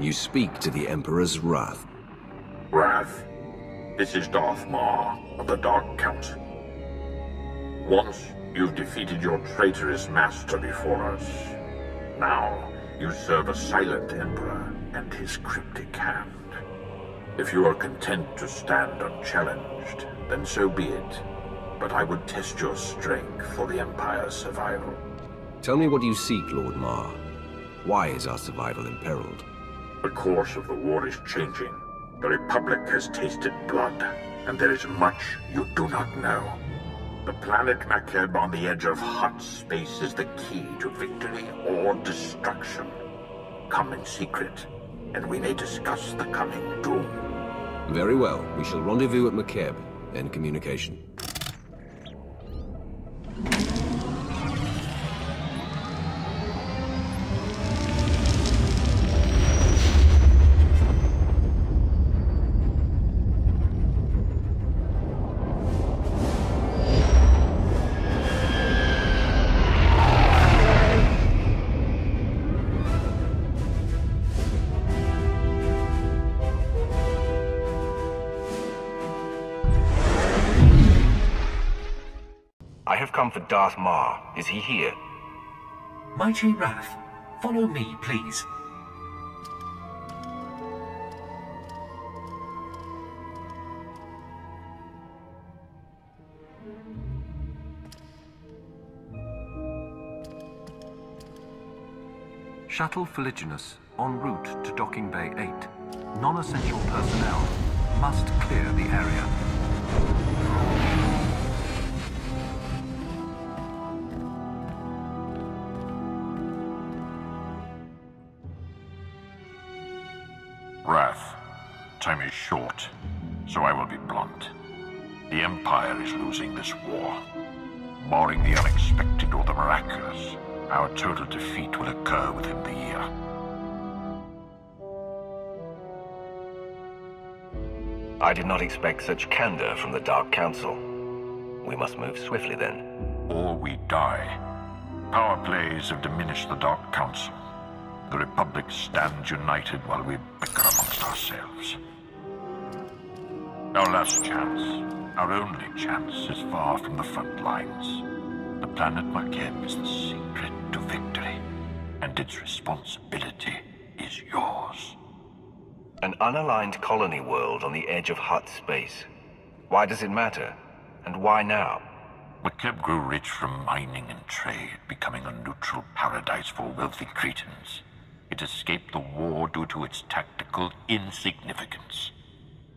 You speak to the Emperor's wrath. Wrath, this is Darth Maw of the Dark Council. Once, you've defeated your traitorous master before us. Now, you serve a silent Emperor and his cryptic hand. If you are content to stand unchallenged, then so be it. But I would test your strength for the Empire's survival. Tell me what you seek, Lord Maw. Why is our survival imperiled? The course of the war is changing. The Republic has tasted blood, and there is much you do not know. The planet Makeb on the edge of hot space is the key to victory or destruction. Come in secret, and we may discuss the coming doom. Very well. We shall rendezvous at Makeb. End communication. I have come for Darth Maw. Is he here? Mighty Wrath, follow me, please. Shuttle Fuliginous, en route to Docking Bay 8. Non-essential personnel must clear the area. Wrath, time is short, so I will be blunt. The Empire is losing this war. Barring the unexpected or the miraculous, our total defeat will occur within the year. I did not expect such candor from the Dark Council. We must move swiftly then. Or we die. Power plays have diminished the Dark Council. The Republic stands united while we bicker amongst ourselves. Our last chance, our only chance, is far from the front lines. The planet Makeb is the secret to victory, and its responsibility is yours. An unaligned colony world on the edge of hot space. Why does it matter? And why now? Makeb grew rich from mining and trade, becoming a neutral paradise for wealthy Cretans. It escaped the war due to its tactical insignificance.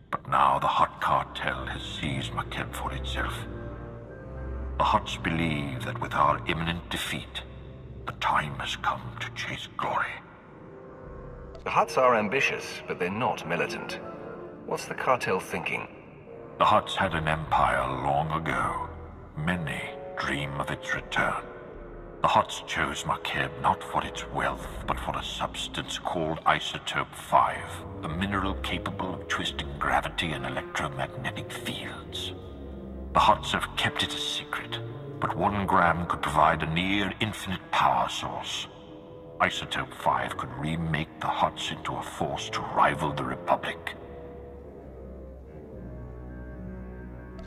But now the Hutt cartel has seized Makeb for itself. The Hutts believe that with our imminent defeat, the time has come to chase glory. The Hutts are ambitious, but they're not militant. What's the cartel thinking? The Hutts had an empire long ago. Many dream of its return. The Hutts chose Makeb not for its wealth, but for a substance called Isotope 5, a mineral capable of twisting gravity and electromagnetic fields. The Hutts have kept it a secret, but 1 gram could provide a near-infinite power source. Isotope 5 could remake the Hutts into a force to rival the Republic.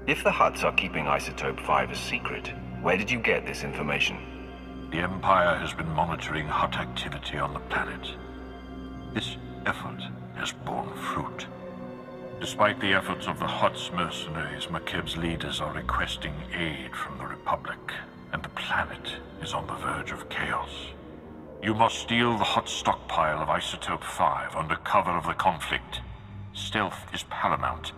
If the Hutts are keeping Isotope 5 a secret, where did you get this information? The Empire has been monitoring Hutt activity on the planet. This effort has borne fruit. Despite the efforts of the Hutt's mercenaries, Makeb's leaders are requesting aid from the Republic, and the planet is on the verge of chaos. You must steal the Hutt stockpile of Isotope 5 under cover of the conflict. Stealth is paramount.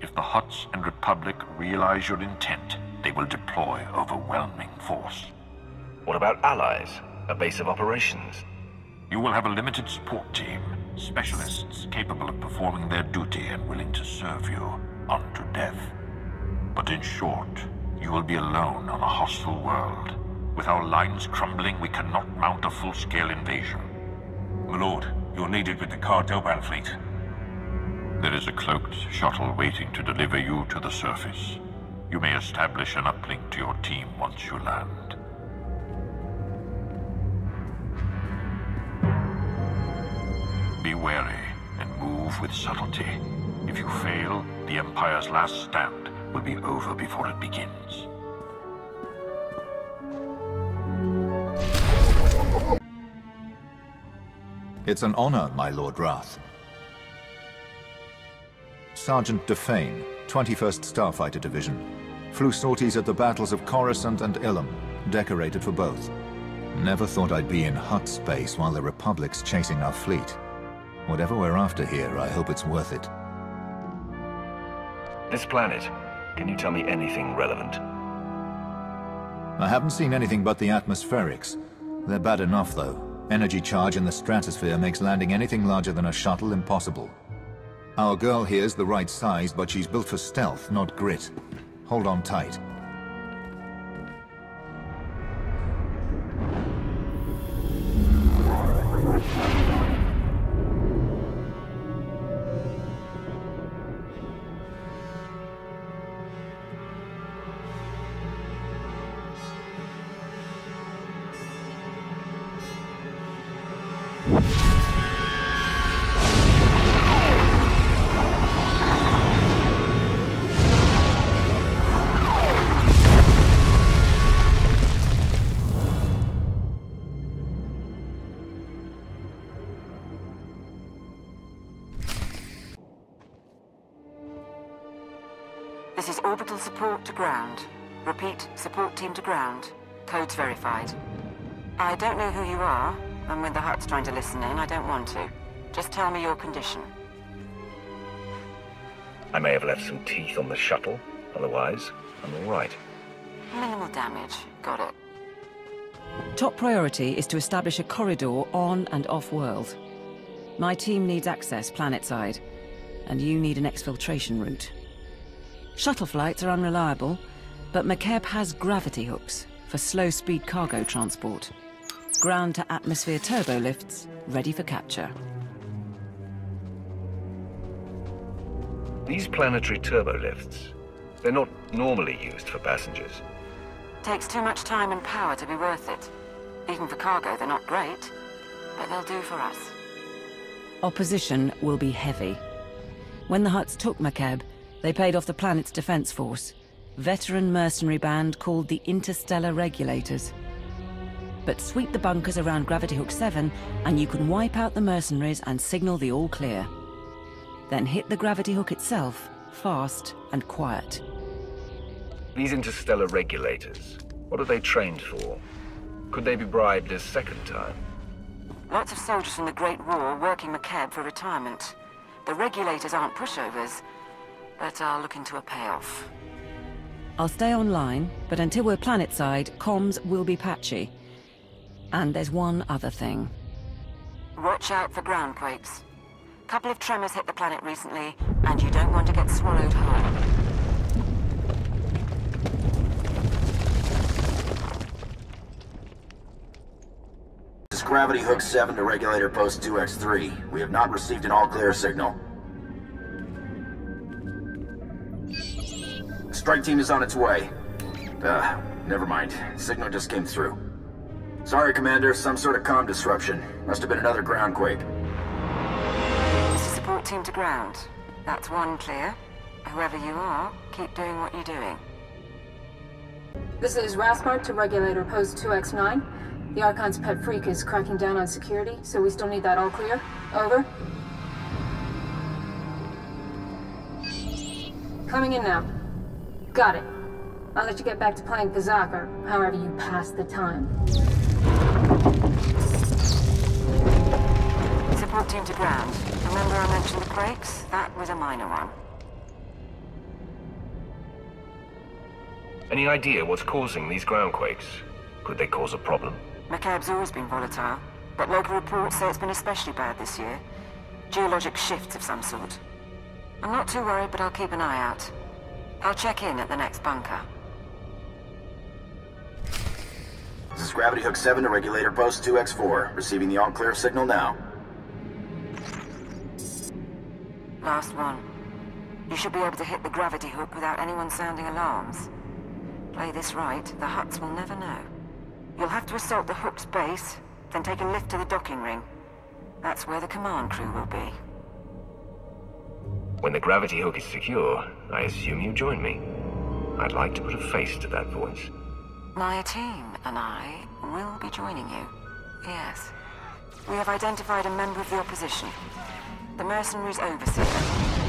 If the Hutts and Republic realize your intent, they will deploy overwhelming force. What about allies? A base of operations? You will have a limited support team, specialists capable of performing their duty and willing to serve you unto death. But in short, you will be alone on a hostile world. With our lines crumbling, we cannot mount a full-scale invasion. My lord, you're needed with the cartel fleet. There is a cloaked shuttle waiting to deliver you to the surface. You may establish an uplink to your team once you land. Be Be wary and move with subtlety. If you fail, the Empire's last stand will be over before it begins. It's an honor, my Lord Wrath. Sergeant Defane, 21st Starfighter Division. Flew sorties at the battles of Coruscant and Ilum, decorated for both. Never thought I'd be in Hutt space while the Republic's chasing our fleet. Whatever we're after here, I hope it's worth it. This planet, can you tell me anything relevant? I haven't seen anything but the atmospherics. They're bad enough, though. Energy charge in the stratosphere makes landing anything larger than a shuttle impossible. Our girl here's the right size, but she's built for stealth, not grit. Hold on tight. This is orbital support to ground. Repeat, support team to ground. Codes verified. I don't know who you are, and when the Hutt's trying to listen in, I don't want to. Just tell me your condition. I may have left some teeth on the shuttle. Otherwise, I'm all right. Minimal damage. Got it. Top priority is to establish a corridor on and off-world. My team needs access planetside, and you need an exfiltration route. Shuttle flights are unreliable, but Makeb has gravity hooks for slow-speed cargo transport. Ground-to-atmosphere turbo lifts ready for capture. These planetary turbo lifts, they're not normally used for passengers. Takes too much time and power to be worth it. Even for cargo, they're not great, but they'll do for us. Opposition will be heavy. When the Hutts took Makeb, they paid off the planet's defense force, veteran mercenary band called the Interstellar Regulators. But sweep the bunkers around Gravity Hook 7, and you can wipe out the mercenaries and signal the all clear. Then hit the Gravity Hook itself, fast and quiet. These Interstellar Regulators, what are they trained for? Could they be bribed a second time? Lots of soldiers from the Great War working Makeb for retirement. The Regulators aren't pushovers, but are looking to a payoff. I'll stay online, but until we're planetside, comms will be patchy. And there's one other thing. Watch out for ground quakes. Couple of tremors hit the planet recently, and you don't want to get swallowed whole. This is Gravity Hook 7 to Regulator Post 2X3. We have not received an all-clear signal. Strike team is on its way. Never mind. Signal just came through. Sorry, Commander. Some sort of comm disruption. Must have been another ground quake. This is support team to ground. That's one clear. Whoever you are, keep doing what you're doing. This is Raspart to Regulator Post 2X9. The Archon's pet freak is cracking down on security, so we still need that all clear. Over. Coming in now. Got it. I'll let you get back to playing Kazakh, or however you pass the time. Support team to ground. Remember I mentioned the quakes? That was a minor one. Any idea what's causing these ground quakes? Could they cause a problem? Makeb's always been volatile, but local reports say it's been especially bad this year. Geologic shifts of some sort. I'm not too worried, but I'll keep an eye out. I'll check in at the next bunker. This is Gravity Hook 7 to Regulator Post 2X4. Receiving the all-clear signal now. Last one. You should be able to hit the gravity hook without anyone sounding alarms. Play this right, the Hutts will never know. You'll have to assault the hook's base, then take a lift to the docking ring. That's where the command crew will be. When the gravity hook is secure, I assume you join me. I'd like to put a face to that voice. My team and I will be joining you. Yes. We have identified a member of the opposition. The mercenaries' overseer.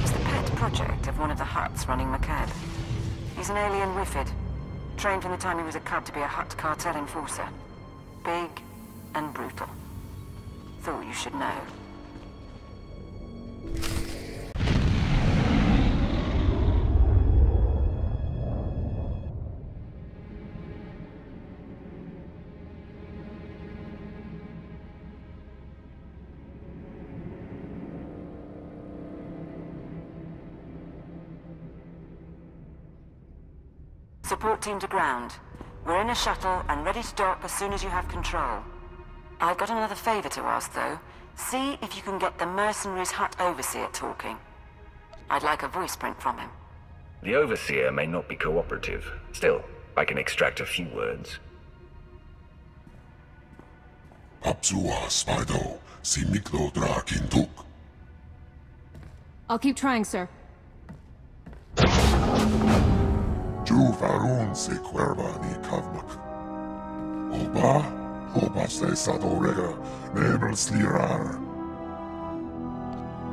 It's the pet project of one of the Hutts running Makeb. He's an alien Wifid. Trained from the time he was a cub to be a Hutt cartel enforcer. Big and brutal. Thought you should know. Support team to ground. We're in a shuttle and ready to dock as soon as you have control. I've got another favor to ask, though. See if you can get the mercenaries' Hutt overseer talking. I'd like a voice print from him. The overseer may not be cooperative. Still, I can extract a few words. Apsua Spido, si miklo drakintuk. I'll keep trying, sir. Juvarun se cuerva ni kavmak. Oba se sadorega, nebel slirar.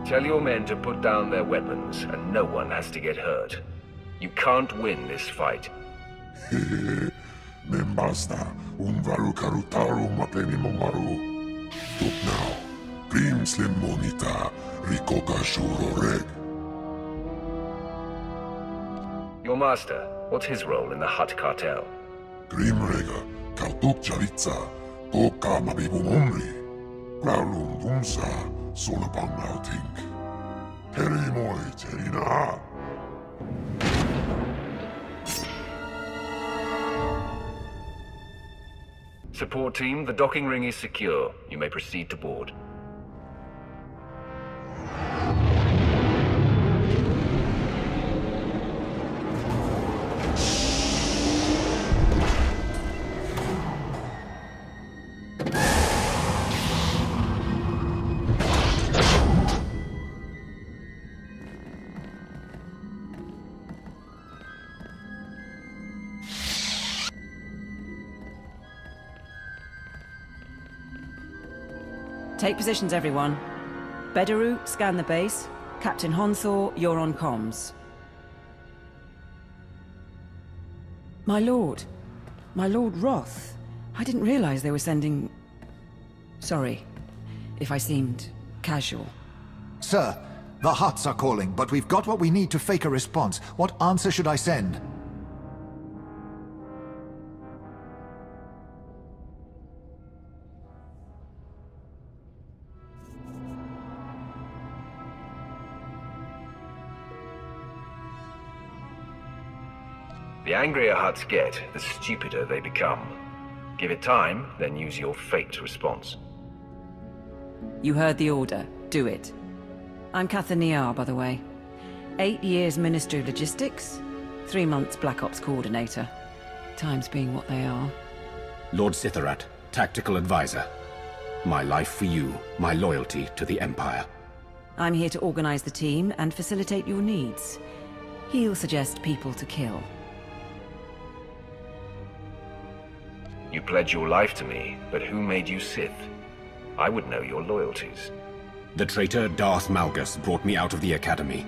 Tell your men to put down their weapons, and no one has to get hurt. You can't win this fight. Membasta, varu karutaru mapeni momaru. Tuk now, prim slim monita, rikoka shuro reg. Your master, what's his role in the Hutt cartel? Grimrega, kautuk charitza, toka mabibumumri. Raulum bumsa, solabang nautink. Teri moi terina. Support team, the docking ring is secure. You may proceed to board. Take positions, everyone. Bedaru, scan the base. Captain Honthor, you're on comms. My lord Roth. I didn't realize they were sending... Sorry, if I seemed casual. Sir, the Hutts are calling, but we've got what we need to fake a response. What answer should I send? The angrier Hutts get, the stupider they become. Give it time, then use your faked response. You heard the order. Do it. I'm Kathaniar, by the way. 8 years Ministry of Logistics, 3 months Black Ops Coordinator. Times being what they are. Lord Sitharat, Tactical Advisor. My life for you, my loyalty to the Empire. I'm here to organize the team and facilitate your needs. He'll suggest people to kill. You pledge your life to me, but who made you Sith? I would know your loyalties. The traitor Darth Malgus brought me out of the Academy.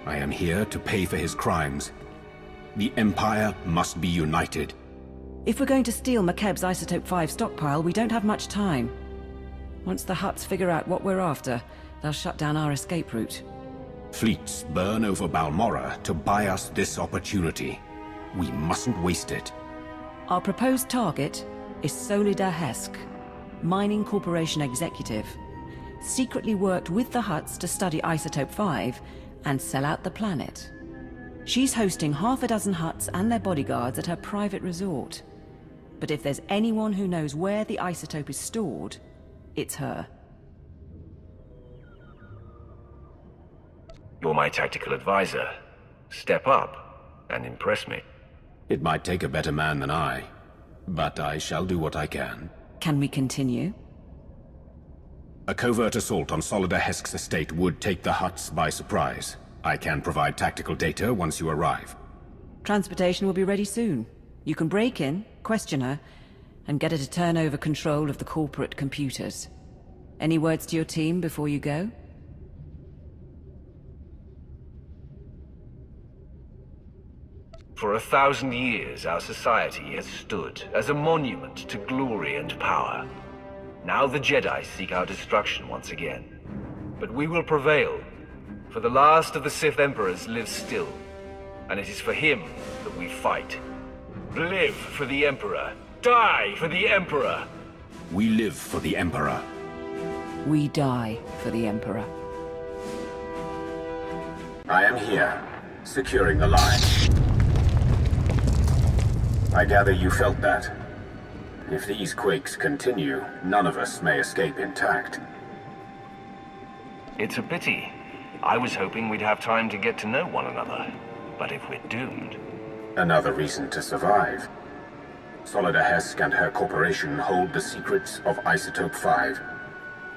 I am here to pay for his crimes. The Empire must be united. If we're going to steal Makeb's Isotope 5 stockpile, we don't have much time. Once the Hutts figure out what we're after, they'll shut down our escape route. Fleets burn over Balmorra to buy us this opportunity. We mustn't waste it. Our proposed target is Solida Hesk, Mining Corporation executive. Secretly worked with the Hutts to study Isotope 5 and sell out the planet. She's hosting half a dozen Hutts and their bodyguards at her private resort. But if there's anyone who knows where the isotope is stored, it's her. You're my tactical advisor. Step up and impress me. It might take a better man than I, but I shall do what I can. Can we continue? A covert assault on Solida Hesk's estate would take the Hutts by surprise. I can provide tactical data once you arrive. Transportation will be ready soon. You can break in, question her, and get her to turn over control of the corporate computers. Any words to your team before you go? For 1,000 years, our society has stood as a monument to glory and power. Now the Jedi seek our destruction once again. But we will prevail, for the last of the Sith Emperors lives still, and it is for him that we fight. Live for the Emperor! Die for the Emperor! We live for the Emperor. We die for the Emperor. I am here, securing the line. I gather you felt that. If these quakes continue, none of us may escape intact. It's a pity. I was hoping we'd have time to get to know one another. But if we're doomed... Another reason to survive. Solida Hesk and her corporation hold the secrets of Isotope 5.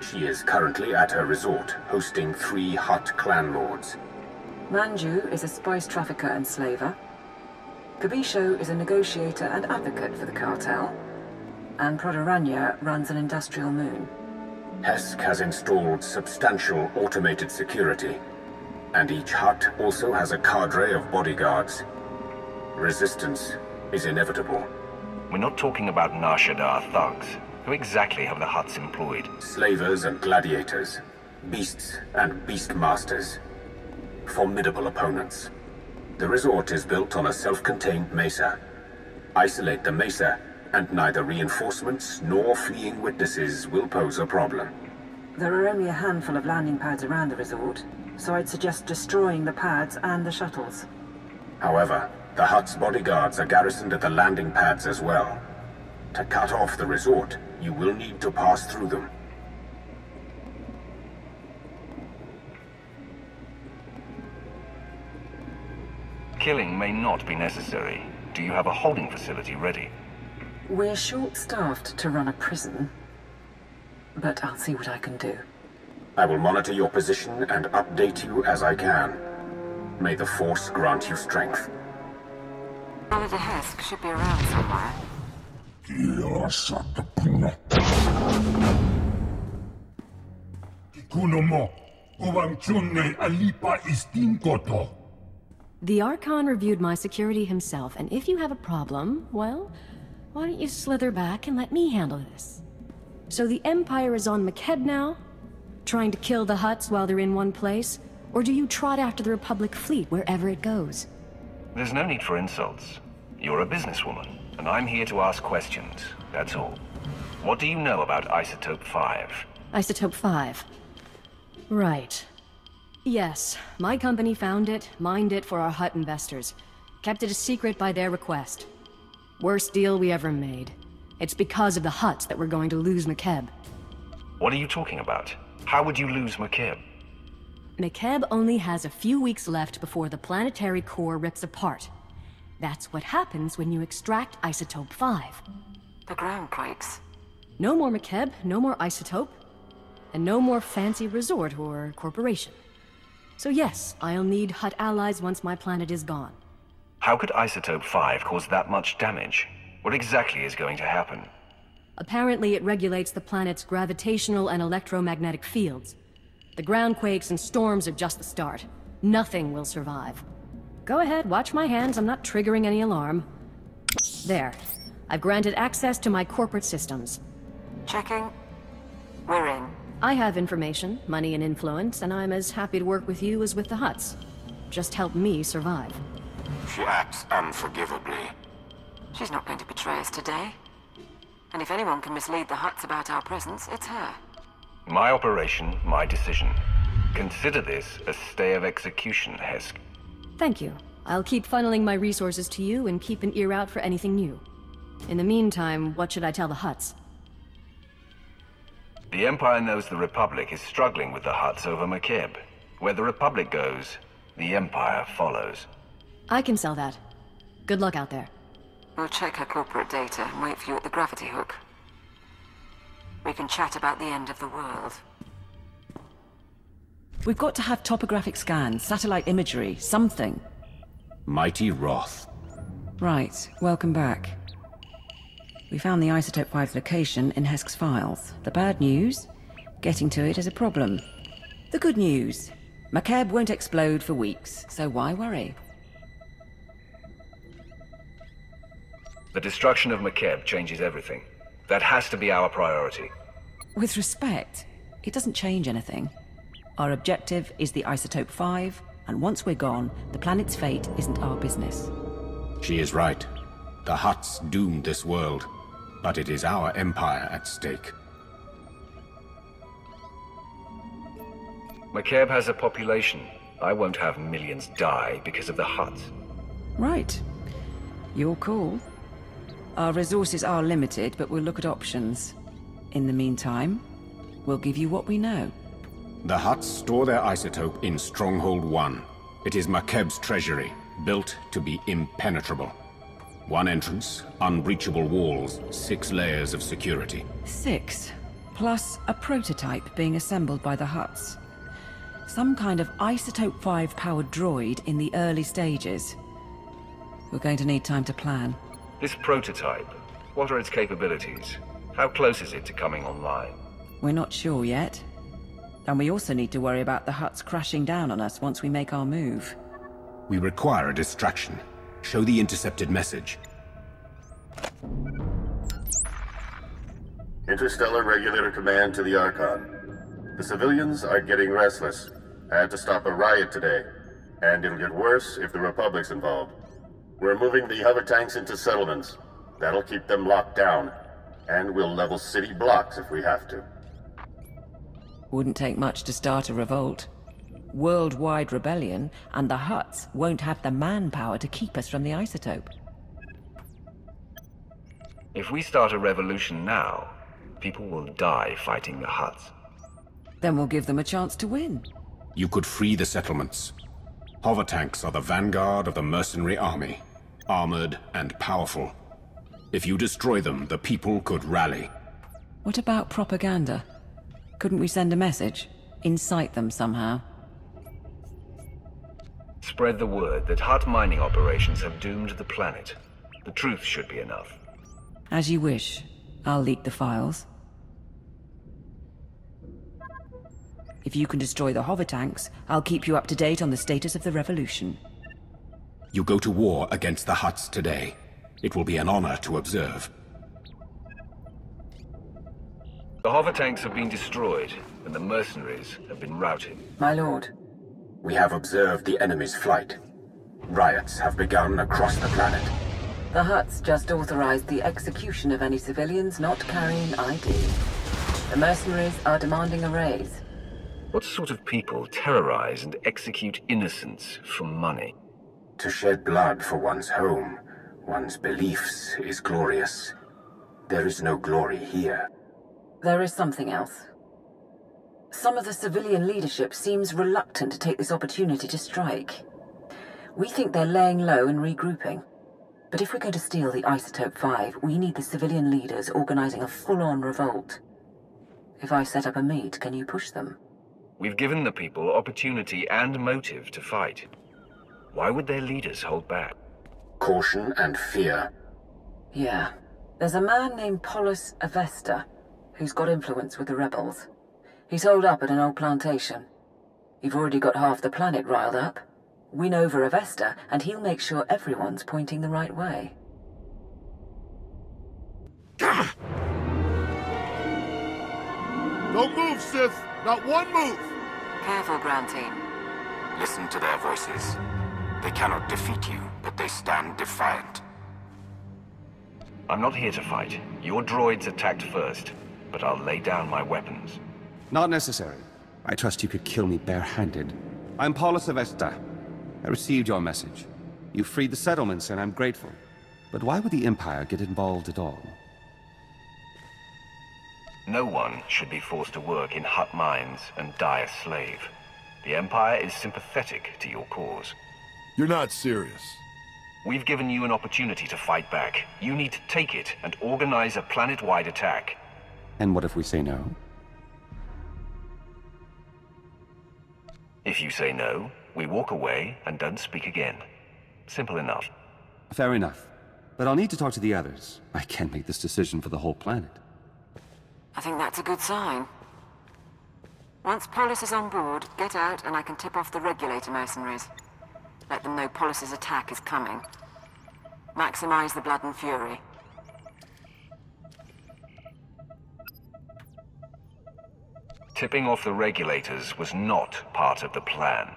She is currently at her resort, hosting 3 Hutt clan lords. Manju is a spice trafficker and slaver. Kabisho is a negotiator and advocate for the cartel. And Prodoranya runs an industrial moon. Hesk has installed substantial automated security, and each Hutt also has a cadre of bodyguards. Resistance is inevitable. We're not talking about Nar Shaddaa thugs. Who exactly have the Hutts employed? Slavers and gladiators, beasts and beastmasters. Formidable opponents. The resort is built on a self-contained mesa. Isolate the mesa, and neither reinforcements nor fleeing witnesses will pose a problem. There are only a handful of landing pads around the resort, so I'd suggest destroying the pads and the shuttles. However, the Hutt's bodyguards are garrisoned at the landing pads as well. To cut off the resort, you will need to pass through them. Killing may not be necessary. Do you have a holding facility ready? We're short-staffed to run a prison, but I'll see what I can do. I will monitor your position and update you as I can. May the Force grant you strength. Solida Hesk should be around somewhere. The Archon reviewed my security himself, and if you have a problem, well, why don't you slither back and let me handle this? So the Empire is on Makeb now? Trying to kill the Hutts while they're in one place? Or do you trot after the Republic fleet wherever it goes? There's no need for insults. You're a businesswoman, and I'm here to ask questions, that's all. What do you know about Isotope 5? Isotope 5. Right. Yes, my company found it, mined it for our Hutt investors. Kept it a secret by their request. Worst deal we ever made. It's because of the Hutts that we're going to lose Makeb. What are you talking about? How would you lose Makeb? Makeb only has a few weeks left before the planetary core rips apart. That's what happens when you extract Isotope 5. The ground quakes. No more Makeb, no more Isotope, and no more fancy resort or corporation. So yes, I'll need Hutt allies once my planet is gone. How could Isotope 5 cause that much damage? What exactly is going to happen? Apparently it regulates the planet's gravitational and electromagnetic fields. The ground quakes and storms are just the start. Nothing will survive. Go ahead, watch my hands, I'm not triggering any alarm. There. I've granted access to my corporate systems. Checking. We're in. I have information, money and influence, and I'm as happy to work with you as with the Hutts. Just help me survive. She acts unforgivably. She's not going to betray us today. And if anyone can mislead the Hutts about our presence, it's her. My operation, my decision. Consider this a stay of execution, Hesk. Thank you. I'll keep funneling my resources to you and keep an ear out for anything new. In the meantime, what should I tell the Hutts? The Empire knows the Republic is struggling with the Hutts over Makeb. Where the Republic goes, the Empire follows. I can sell that. Good luck out there. We'll check her corporate data and wait for you at the gravity hook. We can chat about the end of the world. We've got to have topographic scans, satellite imagery, something. Mighty Wrath. Right, welcome back. We found the Isotope 5's location in Hesk's files. The bad news? Getting to it is a problem. The good news? Makeb won't explode for weeks, so why worry? The destruction of Makeb changes everything. That has to be our priority. With respect, it doesn't change anything. Our objective is the Isotope 5, and once we're gone, the planet's fate isn't our business. She is right. The Hutts doomed this world, but it is our empire at stake. Makeb has a population. I won't have millions die because of the Hutts. Right. Your call. Our resources are limited, but we'll look at options. In the meantime, we'll give you what we know. The Hutts store their isotope in Stronghold One. It is Makeb's treasury, built to be impenetrable. One entrance, unbreachable walls, 6 layers of security. 6, plus a prototype being assembled by the Hutts. Some kind of Isotope 5-powered droid in the early stages. We're going to need time to plan. This prototype, what are its capabilities? How close is it to coming online? We're not sure yet. And we also need to worry about the Hutts crashing down on us once we make our move. We require a distraction. Show the intercepted message. Interstellar Regulator Command to the Archon. The civilians are getting restless. I had to stop a riot today. And it'll get worse if the Republic's involved. We're moving the hover tanks into settlements. That'll keep them locked down. And we'll level city blocks if we have to. Wouldn't take much to start a revolt. Worldwide rebellion, and the Hutts won't have the manpower to keep us from the isotope. If we start a revolution now, people will die fighting the Hutts. Then we'll give them a chance to win. You could free the settlements. Hover tanks are the vanguard of the mercenary army, armored and powerful. If you destroy them, the people could rally. What about propaganda? Couldn't we send a message? Incite them somehow? Spread the word that Hutt mining operations have doomed the planet. The truth should be enough. As you wish. I'll leak the files. If you can destroy the hover tanks, I'll keep you up to date on the status of the revolution. You go to war against the Hutts today. It will be an honor to observe. The hover tanks have been destroyed, and the mercenaries have been routed. My lord. We have observed the enemy's flight. Riots have begun across the planet. The Hutts just authorized the execution of any civilians not carrying ID. The mercenaries are demanding a raise. What sort of people terrorize and execute innocents for money? To shed blood for one's home, one's beliefs, is glorious. There is no glory here. There is something else. Some of the civilian leadership seems reluctant to take this opportunity to strike. We think they're laying low and regrouping. But if we're going to steal the Isotope 5, we need the civilian leaders organizing a full-on revolt. If I set up a meet, can you push them? We've given the people opportunity and motive to fight. Why would their leaders hold back? Caution and fear. Yeah. There's a man named Polis Avesta who's got influence with the rebels. He's holed up at an old plantation. You've already got half the planet riled up. Win over Avesta, and he'll make sure everyone's pointing the right way. Don't move, Sith! Not one move! Careful, ground team. Listen to their voices. They cannot defeat you, but they stand defiant. I'm not here to fight. Your droids attacked first, but I'll lay down my weapons. Not necessary. I trust you could kill me barehanded. I'm Polis Avesta. I received your message. You freed the settlements, and I'm grateful. But why would the Empire get involved at all? No one should be forced to work in Hutt mines and die a slave. The Empire is sympathetic to your cause. You're not serious. We've given you an opportunity to fight back. You need to take it and organize a planet-wide attack. And what if we say no? If you say no, we walk away and don't speak again. Simple enough. Fair enough. But I'll need to talk to the others. I can't make this decision for the whole planet. I think that's a good sign. Once Polis is on board, get out and I can tip off the regulator mercenaries. Let them know Polis's attack is coming. Maximize the blood and fury. Tipping off the regulators was not part of the plan.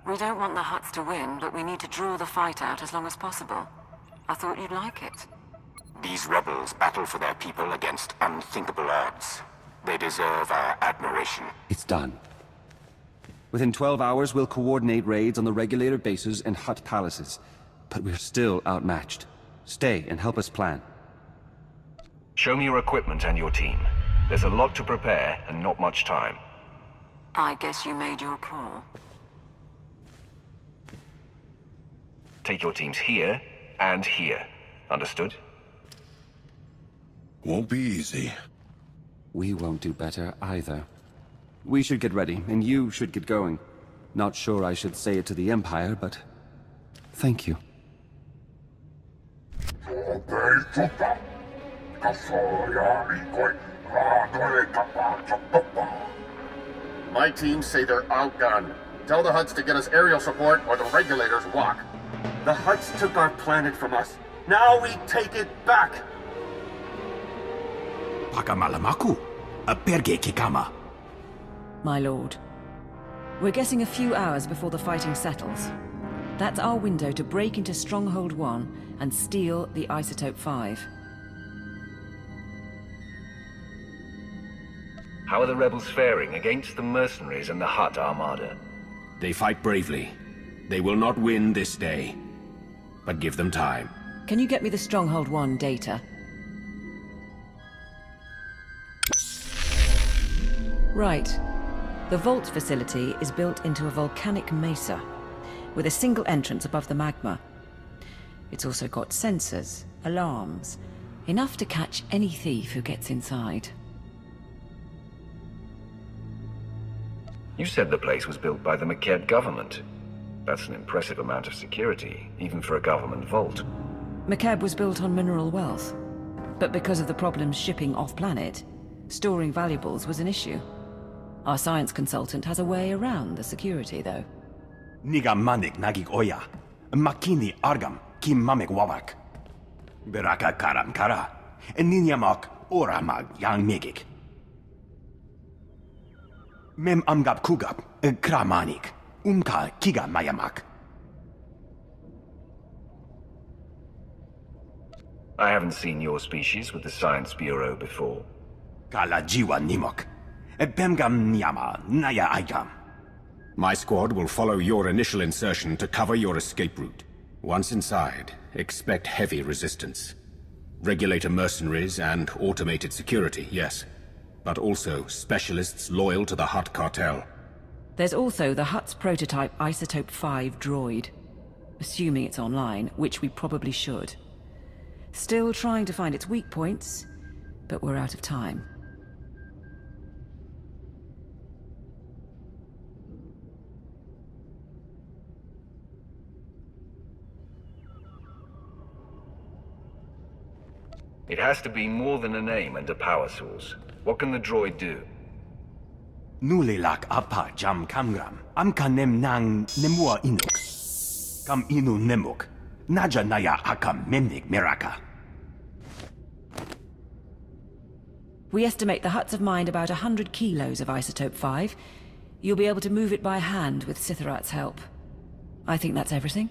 We don't want the Hutts to win, but we need to draw the fight out as long as possible. I thought you'd like it. These rebels battle for their people against unthinkable odds. They deserve our admiration. It's done. Within 12 hours, we'll coordinate raids on the regulator bases and Hutt palaces. But we're still outmatched. Stay and help us plan. Show me your equipment and your team. There's a lot to prepare and not much time. I guess you made your call. Take your teams here and here. Understood? Won't be easy. We won't do better either. We should get ready, and you should get going. Not sure I should say it to the Empire, but... thank you. My teams say they're outgunned. Tell the Hutts to get us aerial support or the regulators walk. The Hutts took our planet from us. Now we take it back! Pakamalamaku, a perge kikama. My lord, we're getting a few hours before the fighting settles. That's our window to break into Stronghold One and steal the Isotope 5. How are the rebels faring against the mercenaries and the Hutt armada? They fight bravely. They will not win this day. But give them time. Can you get me the Stronghold 1 data? Right. The vault facility is built into a volcanic mesa, with a single entrance above the magma. It's also got sensors, alarms, enough to catch any thief who gets inside. You said the place was built by the Makeb government. That's an impressive amount of security, even for a government vault. Makeb was built on mineral wealth, but because of the problems shipping off-planet, storing valuables was an issue. Our science consultant has a way around the security, though. Niga manik nagik oya, makini argam kim mamek wawak. Beraka karam kara, ninyamak oramag yang megik. Mem amgab kugab, kramanik, umka kiga mayamak. I haven't seen your species with the Science Bureau before. Kala jiwa nimok. Bemgam nyama naya aigam. My squad will follow your initial insertion to cover your escape route. Once inside, expect heavy resistance. Regulator mercenaries and automated security, yes. But also specialists loyal to the Hutt cartel. There's also the Hutt's prototype Isotope 5 droid. Assuming it's online, which we probably should. Still trying to find its weak points, but we're out of time. It has to be more than a name and a power source. What can the droid do? Nulilak apa jam kamgram, amka nem nang nemua inuk. Kam inu nemuk, naja naya akam memnik miraka. We estimate the Hutts have mined about 100 kilos of Isotope 5. You'll be able to move it by hand with Sithrat's help. I think that's everything.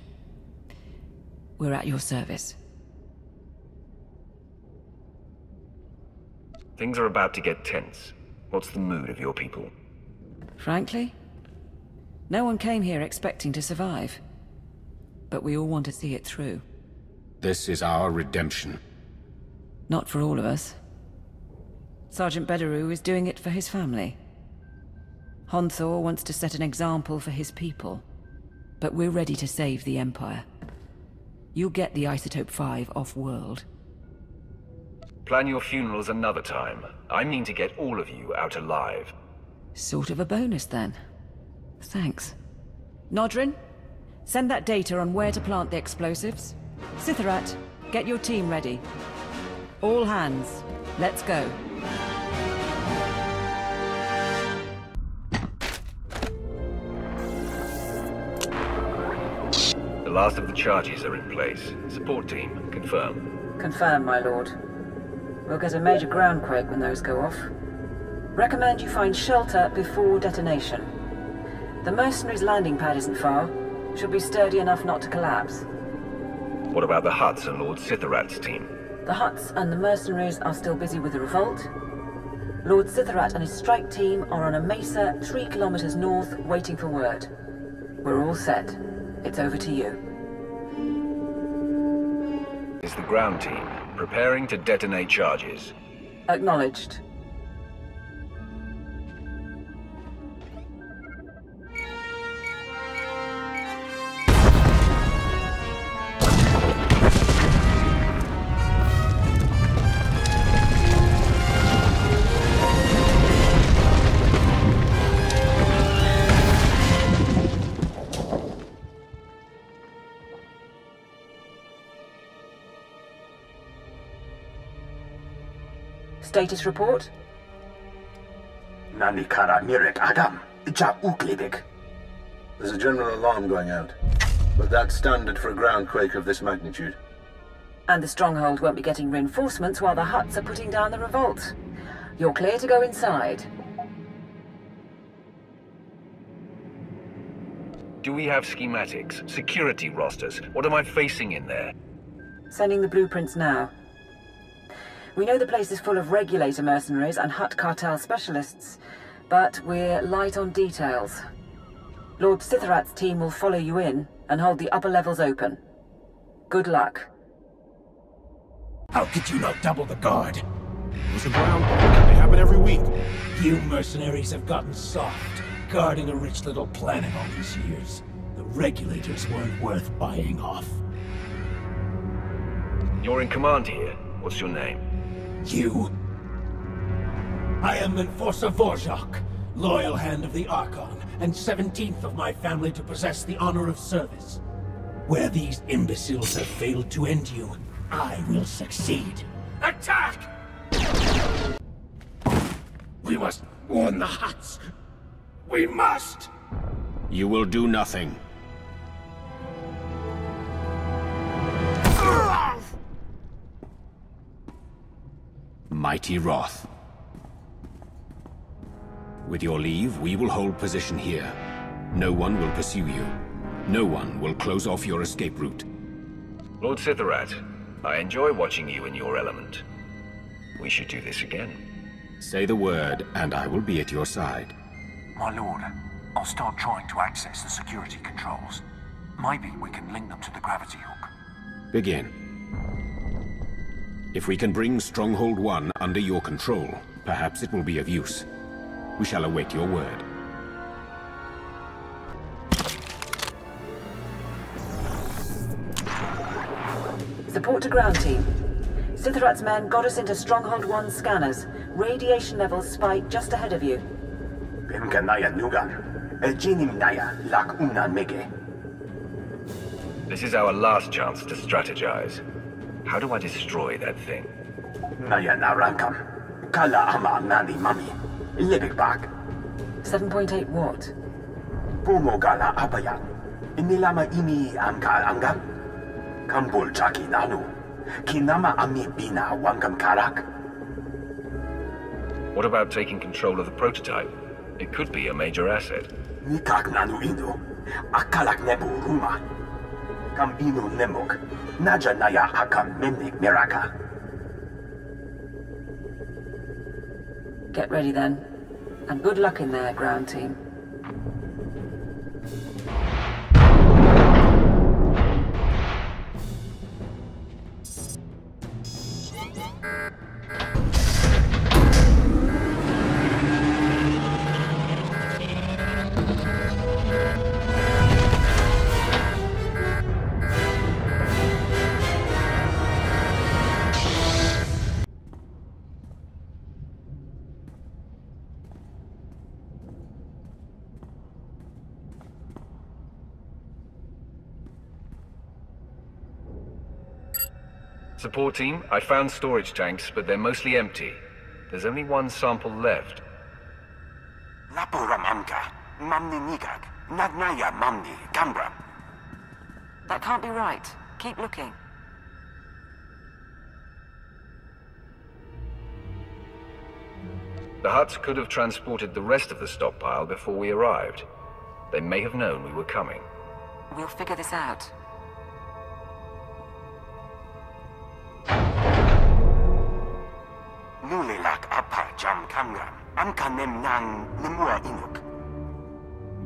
We're at your service. Things are about to get tense. What's the mood of your people? Frankly, no one came here expecting to survive. But we all want to see it through. This is our redemption. Not for all of us. Sergeant Bederu is doing it for his family. Honthor wants to set an example for his people. But we're ready to save the Empire. You'll get the Isotope 5 off-world. Plan your funerals another time. I mean to get all of you out alive. Sort of a bonus, then. Thanks. Nodrin, send that data on where to plant the explosives. Sitharat, get your team ready. All hands, let's go. The last of the charges are in place. Support team, confirm. Confirm, my lord. We'll get a major groundquake when those go off. Recommend you find shelter before detonation. The mercenaries' landing pad isn't far. Should be sturdy enough not to collapse. What about the Hutts and Lord Sitharat's team? The Hutts and the mercenaries are still busy with the revolt. Lord Sitharat and his strike team are on a mesa 3 kilometers north, waiting for word. We're all set. It's over to you. Is the ground team preparing to detonate charges? Acknowledged. Status report? Nanikara Mirek Agam, Ja Uklibik. There's a general alarm going out, but that's standard for a groundquake of this magnitude. And the Stronghold won't be getting reinforcements while the Hutts are putting down the revolt. You're clear to go inside. Do we have schematics, security rosters? What am I facing in there? Sending the blueprints now. We know the place is full of regulator mercenaries and Hutt cartel specialists, but we're light on details. Lord Sitharat's team will follow you in and hold the upper levels open. Good luck. How could you not double the guard? It was a ground they happen every week. You mercenaries have gotten soft, guarding a rich little planet all these years. The regulators weren't worth buying off. You're in command here. What's your name? You? I am Enforcer Vorjak, loyal hand of the Archon, and 17th of my family to possess the honor of service. Where these imbeciles have failed to end you, I will succeed. Attack! We must warn the Hutts. We must! You will do nothing. Mighty Wrath. With your leave, we will hold position here. No one will pursue you. No one will close off your escape route. Lord Sitharat, I enjoy watching you in your element. We should do this again. Say the word, and I will be at your side. My lord, I'll start trying to access the security controls. Maybe we can link them to the gravity hook. Begin. If we can bring Stronghold One under your control, perhaps it will be of use. We shall await your word. Support to ground team. Sitharat's men got us into Stronghold One scanners. Radiation levels spike just ahead of you. This is our last chance to strategize. How do I destroy that thing? 7.8 watt. Pumogala apaya. Inilama imi amka angam. Kambul chaki nanu. Kinama ami bina wangam karak. What about taking control of the prototype? It could be a major asset. Nikak nanu indo. Akalak nebu ruma. Kambinu nemok. Naja naya hakam memnik miraka. Get ready then. And good luck in there, ground team. Support team, I found storage tanks, but they're mostly empty. There's only one sample left. Lapuramamka, Mamni Nigak, Nagnaya Mamni, Gambra. That can't be right. Keep looking. The Hutts could have transported the rest of the stockpile before we arrived. They may have known we were coming. We'll figure this out. Nulilak apa jam kamram, amkanem nang nemua inuk.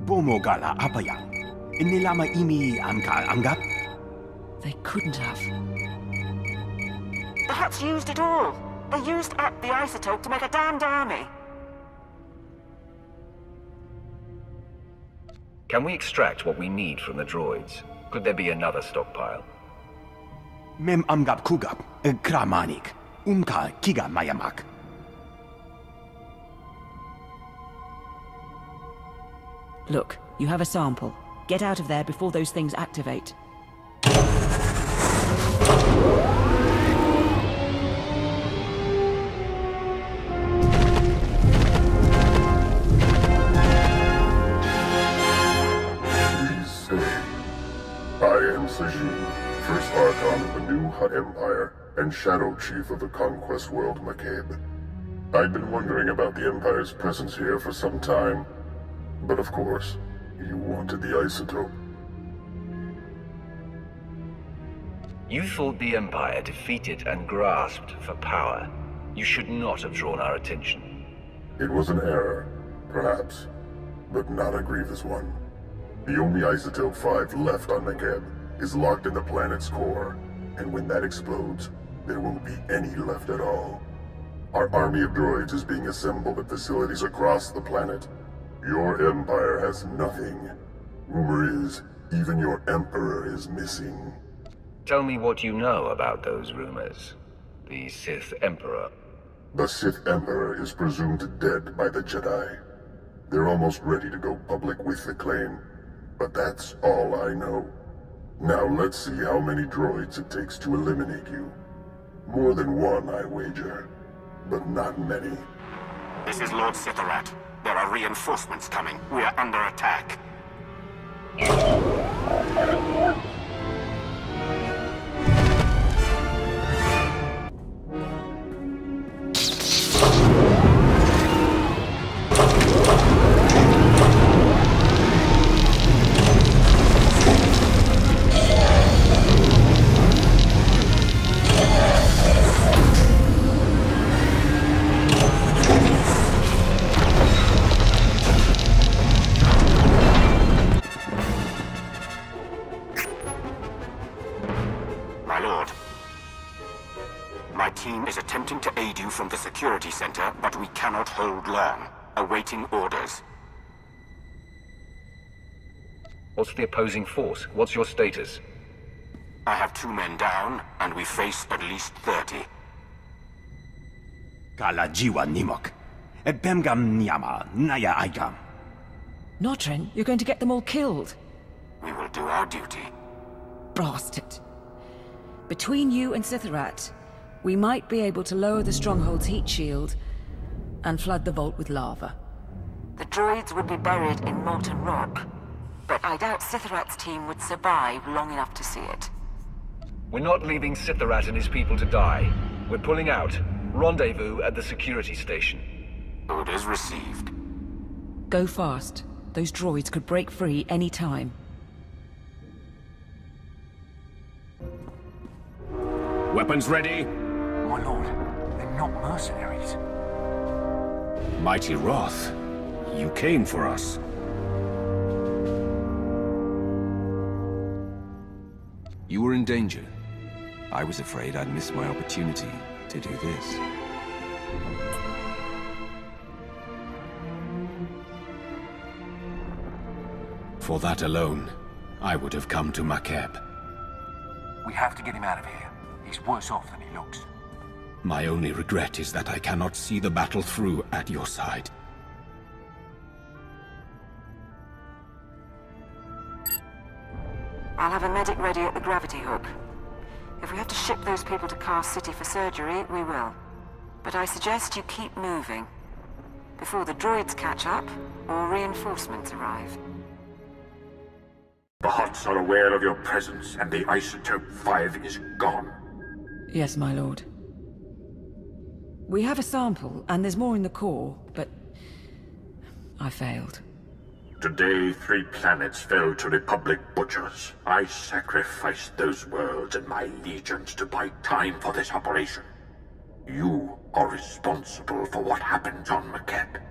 Bomogala apa yang? Inilama imi amka anggap? They couldn't have. The Hutts used it all. They used up the isotope to make a damned army. Can we extract what we need from the droids? Could there be another stockpile? Mem amgap kugap, kramanik, kiga mayamak. Look, you have a sample. Get out of there before those things activate. First Archon of the new Hutt Empire, and Shadow Chief of the Conquest World Makeb. I'd been wondering about the Empire's presence here for some time, but of course, you wanted the isotope. You thought the Empire defeated and grasped for power. You should not have drawn our attention. It was an error, perhaps, but not a grievous one. The only Isotope 5 left on Makeb is locked in the planet's core, and when that explodes, there won't be any left at all. Our army of droids is being assembled at facilities across the planet. Your Empire has nothing. Rumor is, even your Emperor is missing. Tell me what you know about those rumors. The Sith Emperor. The Sith Emperor is presumed dead by the Jedi. They're almost ready to go public with the claim, but that's all I know. Now let's see how many droids it takes to eliminate you. More than one, I wager, but not many. This is Lord Sitharat. There are reinforcements coming. We are under attack. From the security center, but we cannot hold long. Awaiting orders. What's the opposing force? What's your status? I have 2 men down, and we face at least 30. Kalajiwa Nimok. Ebemgam Nyama, Naya Igam. Notren, you're going to get them all killed. We will do our duty. Bastard. Between you and Sitharat, we might be able to lower the Stronghold's heat shield and flood the vault with lava. The droids would be buried in molten rock, but I doubt Sitharat's team would survive long enough to see it. We're not leaving Sitharat and his people to die. We're pulling out. Rendezvous at the security station. Orders received. Go fast. Those droids could break free any time. Weapons ready? My lord, they're not mercenaries. Mighty Wrath, you came for us. You were in danger. I was afraid I'd miss my opportunity to do this. For that alone, I would have come to Makeb. We have to get him out of here. He's worse off than he looks. My only regret is that I cannot see the battle through at your side. I'll have a medic ready at the gravity hook. If we have to ship those people to Car City for surgery, we will. But I suggest you keep moving. Before the droids catch up, or reinforcements arrive. The Hutts are aware of your presence, and the Isotope 5 is gone. Yes, my lord. We have a sample, and there's more in the core, but I failed. Today, 3 planets fell to Republic butchers. I sacrificed those worlds and my legions to buy time for this operation. You are responsible for what happens on Makeb.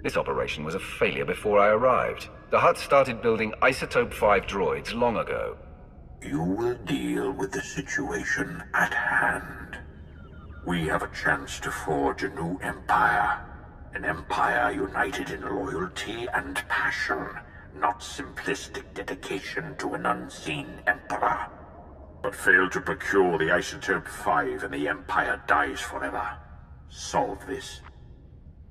This operation was a failure before I arrived. The Hutts started building Isotope 5 droids long ago. You will deal with the situation at hand. We have a chance to forge a new empire. An empire united in loyalty and passion, not simplistic dedication to an unseen emperor. But fail to procure the Isotope 5 and the empire dies forever. Solve this.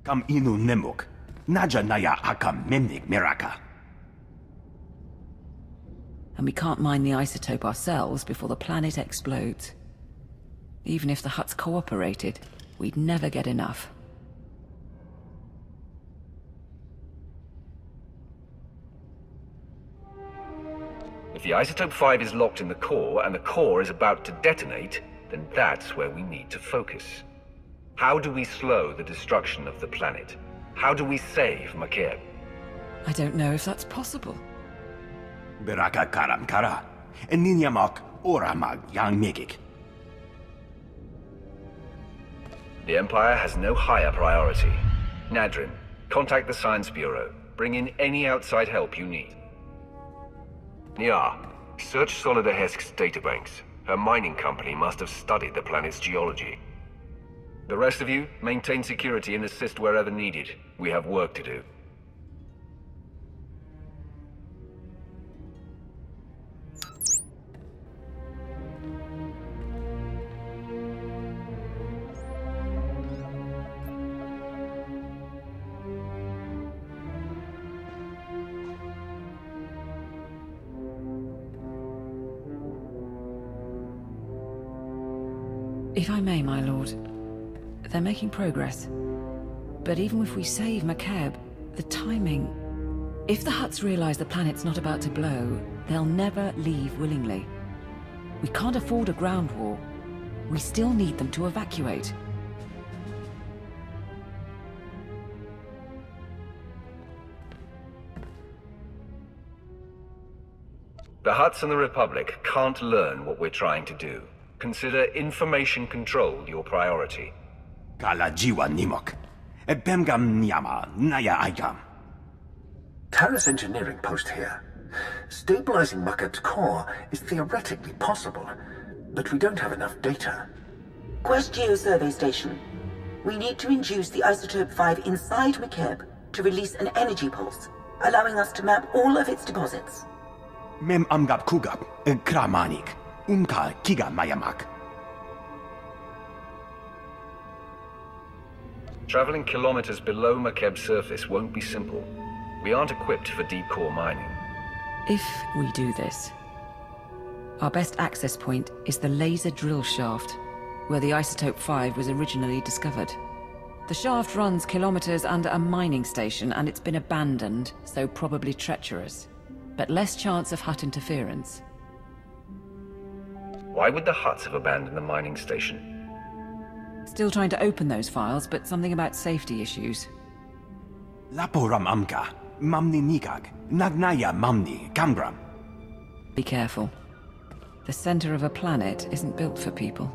Kam inu nemuk. Naja naya akam memnik miraka. And we can't mine the isotope ourselves before the planet explodes. Even if the Hutts cooperated, we'd never get enough. If the Isotope 5 is locked in the core, and the core is about to detonate, then that's where we need to focus. How do we slow the destruction of the planet? How do we save Makeb? I don't know if that's possible. Beraka karam kara. Eninyamak oramag yang megik. The Empire has no higher priority. Nadrin, contact the Science Bureau. Bring in any outside help you need. Nya, search Solida Hesk's databanks. Her mining company must have studied the planet's geology. The rest of you, maintain security and assist wherever needed. We have work to do. If I may, my lord, they're making progress. But even if we save Makeb, the timing... If the Hutts realize the planet's not about to blow, they'll never leave willingly. We can't afford a ground war. We still need them to evacuate. The Hutts and the Republic can't learn what we're trying to do. Consider information control your priority. Kala jiwa nimok. Ebemgam nyama naya ayam. Terrace engineering post here. Stabilizing Makeb's core is theoretically possible, but we don't have enough data. Quest Geo-Survey Station. We need to induce the Isotope 5 inside Makeb to release an energy pulse, allowing us to map all of its deposits. Mem amgap kugap, kramanik. Umka kiga mayamak. Traveling kilometers below Makeb's surface won't be simple. We aren't equipped for deep core mining. If we do this, our best access point is the laser drill shaft, where the Isotope 5 was originally discovered. The shaft runs kilometers under a mining station, and it's been abandoned, so probably treacherous. But less chance of Hutt interference. Why would the Hutts have abandoned the mining station? Still trying to open those files, but something about safety issues. Laporam amka, mamni nikag, nagnaya mamni, kamgram. Be careful. The center of a planet isn't built for people.